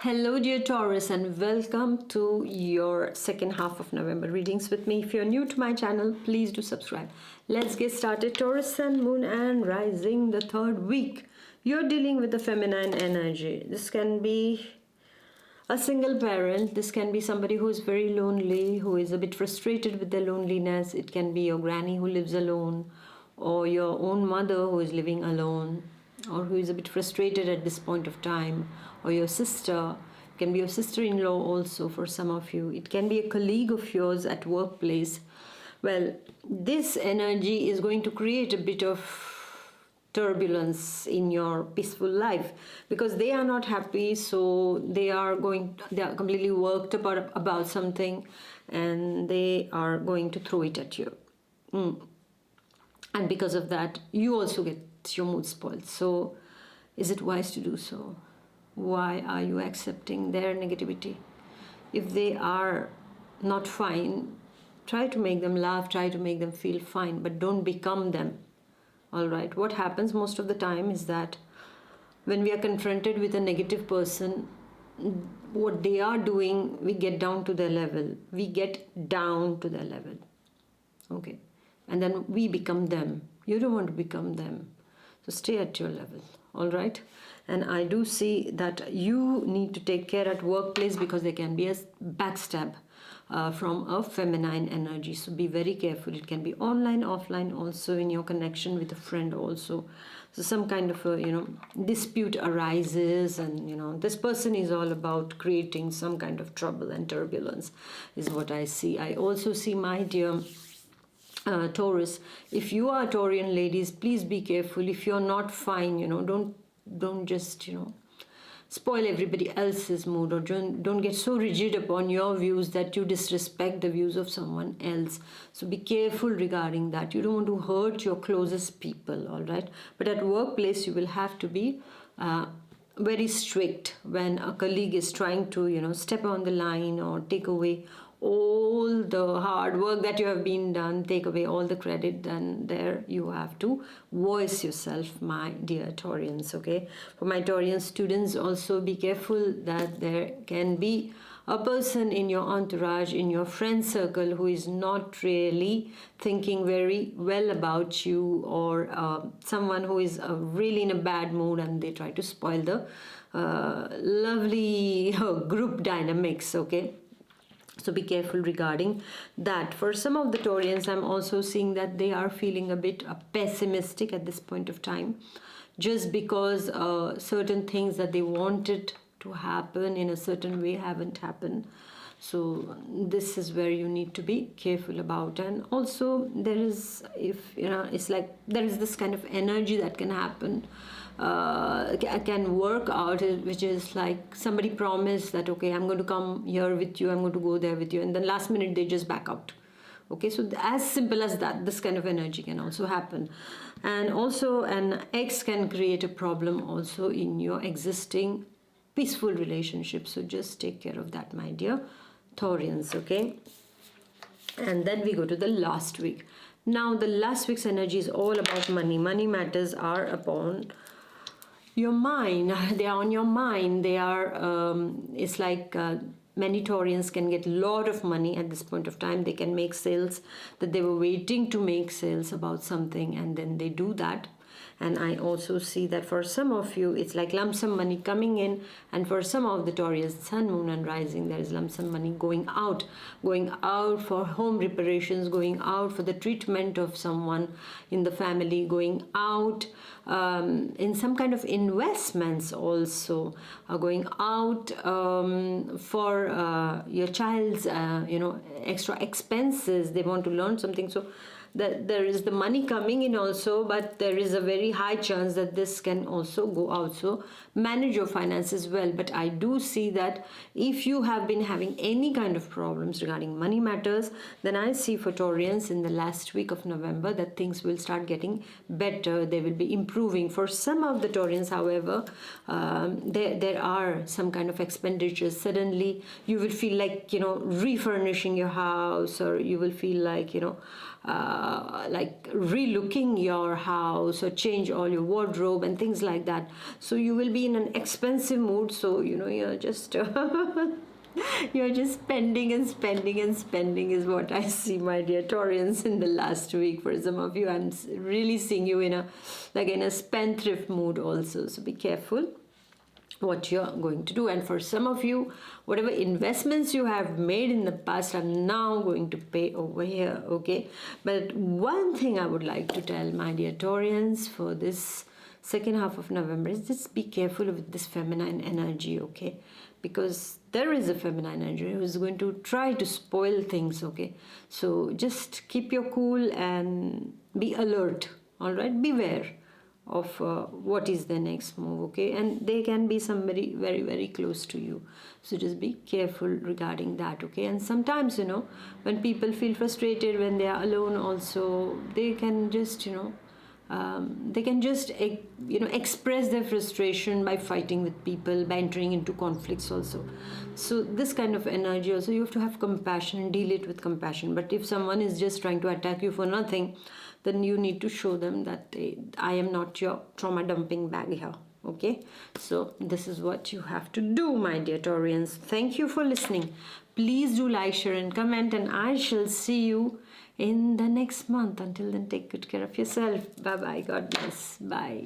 Hello dear Taurus, and welcome to your second half of November readings with me. If you're new to my channel, please do subscribe. Let's get started. Taurus, Sun, Moon and Rising, the third week. You're dealing with the feminine energy. This can be a single parent. This can be somebody who is very lonely, who is a bit frustrated with their loneliness. It can be your granny who lives alone, or your own mother who is living alone, or who is a bit frustrated at this point of time, or your sister. It can be your sister-in-law also for some of you. It can be a colleague of yours at workplace. Well, this energy is going to create a bit of turbulence in your peaceful life because they are not happy, so they are completely worked about something, and they are going to throw it at you. And because of that, you also get your mood spoiled. So is it wise to do so? Why are you accepting their negativity? If they are not fine, try to make them laugh, try to make them feel fine, but don't become them. All right, what happens most of the time is that when we are confronted with a negative person, what they are doing, we get down to their level. Okay, and then we become them. You don't want to become them, so stay at your level. All right, and I do see that you need to take care at workplace because there can be a backstab from a feminine energy, so be very careful. It can be online, offline, also in your connection with a friend also. So some kind of a dispute arises, and this person is all about creating some kind of trouble and turbulence is what I see. I also see, my dear Taurus, if you are Taurian ladies, please be careful. If you're not fine, don't just spoil everybody else's mood, or don't get so rigid upon your views that you disrespect the views of someone else. So be careful regarding that. You don't want to hurt your closest people, all right? But at workplace, you will have to be very strict when a colleague is trying to step on the line or take away all the hard work that you have been done, take away all the credit. Then there you have to voice yourself, my dear Taurians. Okay, for my Taurian students, also be careful that there can be a person in your entourage, in your friend circle, who is not really thinking very well about you, or someone who is really in a bad mood, and they try to spoil the lovely group dynamics. Okay, so be careful regarding that. For some of the Taurians, I'm also seeing that they are feeling a bit pessimistic at this point of time, just because certain things that they wanted to happen in a certain way haven't happened. So this is where you need to be careful about. And also there is, it's like there is this kind of energy that can happen, can work out, which is like somebody promised that, okay, I'm going to come here with you, I'm going to go there with you, and then last minute they just back out. Okay, so as simple as that, this kind of energy can also happen. And also an ex can create a problem also in your existing peaceful relationship. So just take care of that, my dear Taurians. Okay, and then we go to the last week. Now the last week's energy is all about money. Money matters are upon your mind. They are on your mind. They are it's like many Taurians can get a lot of money at this point of time. They can make sales that they were waiting to make sales about something, and then they do that. And I also see that for some of you, it's like lump sum money coming in, and for some of the Taurians, Sun, Moon and Rising, there is lump sum money going out for home reparations, going out for the treatment of someone in the family, going out in some kind of investments also, going out for your child's extra expenses. They want to learn something, so that there is the money coming in also, but there is a very high chance that this can also go out. So manage your finances well. But I do see that if you have been having any kind of problems regarding money matters, then I see for Taurians in the last week of November that things will start getting better. They will be improving. For some of the Taurians, however, there are some kind of expenditures. Suddenly you will feel like refurnishing your house, or you will feel like like relooking your house or change all your wardrobe and things like that. So you will be in an expensive mood, so you're just you're just spending and spending and spending is what I see, my dear Taurians, in the last week. For some of you, I'm really seeing you in a spendthrift mood also, so be careful what you're going to do. And for some of you, whatever investments you have made in the past are now going to pay over here, okay? But one thing I would like to tell my dear Taurians for this second half of November is just be careful with this feminine energy, okay? Because there is a feminine energy who is going to try to spoil things, okay? So just keep your cool and be alert, all right? Beware of what is the next move, okay? And they can be somebody very, very close to you, so just be careful regarding that, okay? And sometimes when people feel frustrated when they are alone also, they can just express their frustration by fighting with people, by entering into conflicts also. So this kind of energy also, you have to have compassion and deal it with compassion. But if someone is just trying to attack you for nothing, then you need to show them that I am not your trauma dumping bag here, okay? So this is what you have to do, my dear Taurians. Thank you for listening. Please do like, share and comment, and I shall see you in the next month. Until then, take good care of yourself. Bye bye. God bless. Bye.